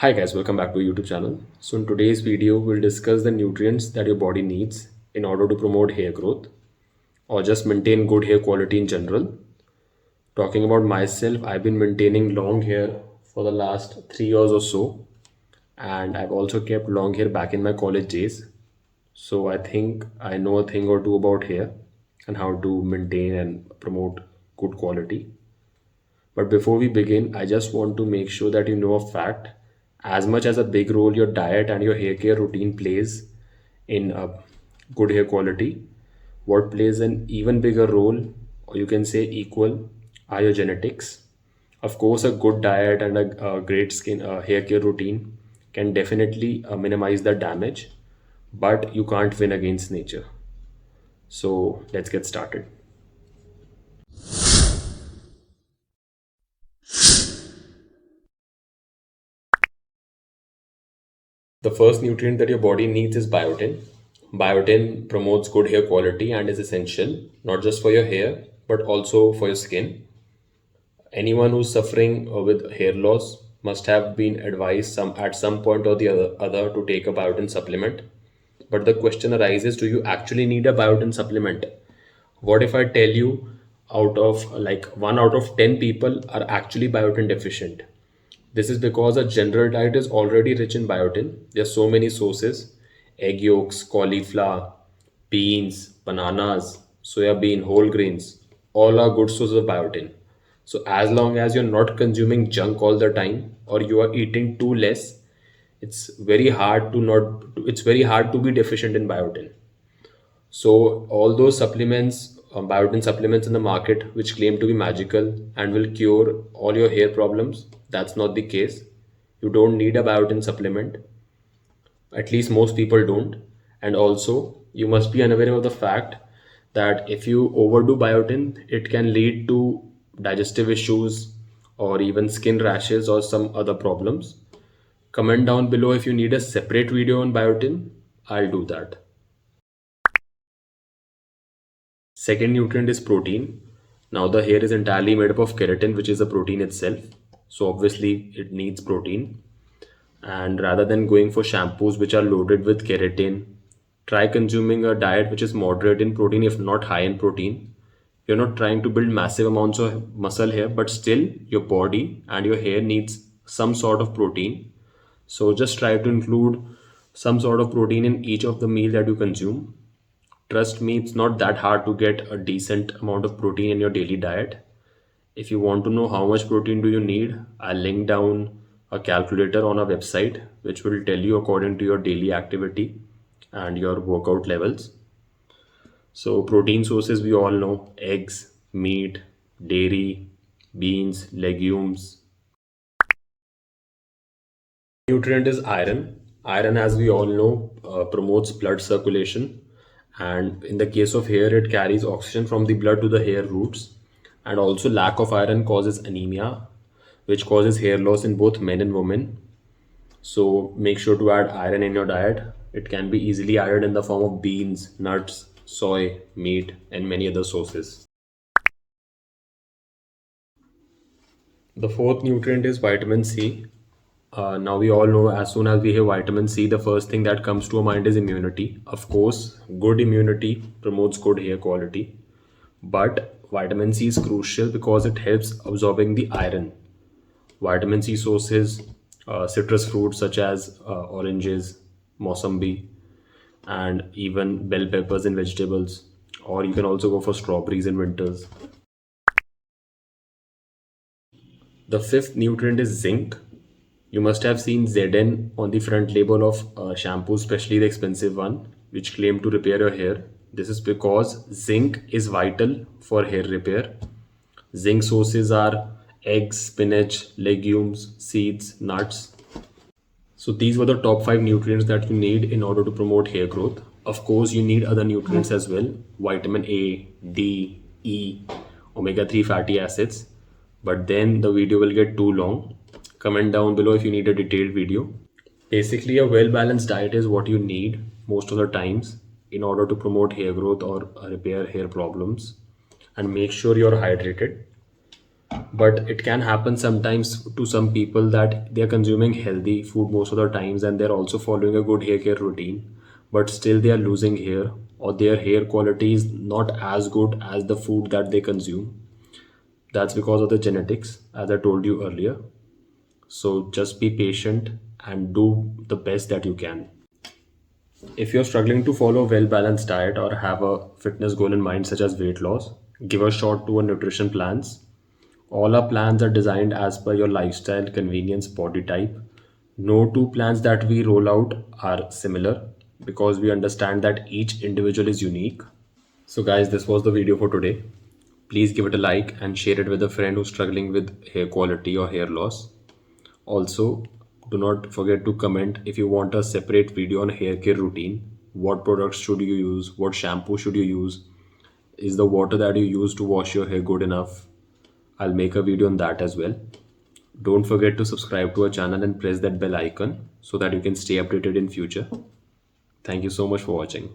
Hi guys, welcome back to YouTube channel. So in today's video, we'll discuss the nutrients that your body needs in order to promote hair growth or just maintain good hair quality in general. Talking about myself, I've been maintaining long hair for the last 3 years or so, and I've also kept long hair back in my college days. So I think I know a thing or two about hair and how to maintain and promote good quality. But before we begin, I just want to make sure that you know a fact. As much as a big role your diet and your hair care routine plays in good hair quality, what plays an even bigger role, or you can say equal, are your genetics. Of course, a good diet and a great skin hair care routine can definitely minimize the damage, but you can't win against nature. So let's get started. The first nutrient that your body needs is biotin. Biotin promotes good hair quality and is essential not just for your hair but also for your skin. Anyone who's suffering with hair loss must have been advised at some point or the other to take a biotin supplement. But the question arises, do you actually need a biotin supplement? What if I tell you out of like 1 out of 10 people are actually biotin deficient? This is because a general diet is already rich in biotin. There are so many sources: egg yolks, cauliflower, beans, bananas, soya bean, whole grains. All are good sources of biotin. So, as long as you're not consuming junk all the time or you are eating too less, it's very hard to be deficient in biotin. So all those supplements, biotin supplements in the market, which claim to be magical and will cure all your hair problems, that's not the case. You don't need a biotin supplement. At least most people don't. And also, you must be unaware of the fact that if you overdo biotin, it can lead to digestive issues or even skin rashes or some other problems. Comment down below if you need a separate video on biotin. I'll do that. Second nutrient is protein. Now the hair is entirely made up of keratin, which is a protein itself. So obviously it needs protein. And rather than going for shampoos which are loaded with keratin, try consuming a diet which is moderate in protein, if not high in protein. You're not trying to build massive amounts of muscle here, but still your body and your hair needs some sort of protein. So just try to include some sort of protein in each of the meal that you consume. Trust me, it's not that hard to get a decent amount of protein in your daily diet. If you want to know how much protein do you need, I'll link down a calculator on our website which will tell you according to your daily activity and your workout levels. So protein sources we all know: eggs, meat, dairy, beans, legumes. Nutrient is iron. Iron, as we all know, promotes blood circulation, and in the case of hair, it carries oxygen from the blood to the hair roots. And also, lack of iron causes anemia, which causes hair loss in both men and women. So, make sure to add iron in your diet. It can be easily added in the form of beans, nuts, soy, meat, and many other sources. The fourth nutrient is vitamin C. Now we all know, as soon as we hear vitamin C, the first thing that comes to our mind is immunity. Of course, good immunity promotes good hair quality, but vitamin C is crucial because it helps absorbing the iron. Vitamin C sources, citrus fruits such as oranges, mosambi, and even bell peppers in vegetables, or you can also go for strawberries in winters. The fifth nutrient is zinc. You must have seen ZN on the front label of shampoo, especially the expensive one, which claim to repair your hair. This is because zinc is vital for hair repair. Zinc sources are eggs, spinach, legumes, seeds, nuts. So these were the top 5 nutrients that you need in order to promote hair growth. Of course, you need other nutrients as well: vitamin A, D, E, omega 3 fatty acids. But then the video will get too long. Comment down below if you need a detailed video. Basically, a well balanced diet is what you need most of the times in order to promote hair growth or repair hair problems. And make sure you're hydrated. but it can happen sometimes to some people that they are consuming healthy food most of the times and they're also following a good hair care routine, but still they are losing hair or their hair quality is not as good as the food that they consume. That's because of the genetics, as I told you earlier. So just be patient and do the best that you can. If you're struggling to follow a well balanced diet or have a fitness goal in mind, such as weight loss, give a shot to our nutrition plans. All our plans are designed as per your lifestyle, convenience, body type. No two plans that we roll out are similar because we understand that each individual is unique. So, guys, this was the video for today. Please give it a like and share it with a friend who's struggling with hair quality or hair loss. Also, do not forget to comment if you want a separate video on hair care routine. What products should you use? What shampoo should you use? Is the water that you use to wash your hair good enough? I'll make a video on that as well. Don't forget to subscribe to our channel and press that bell icon so that you can stay updated in future. Thank you so much for watching.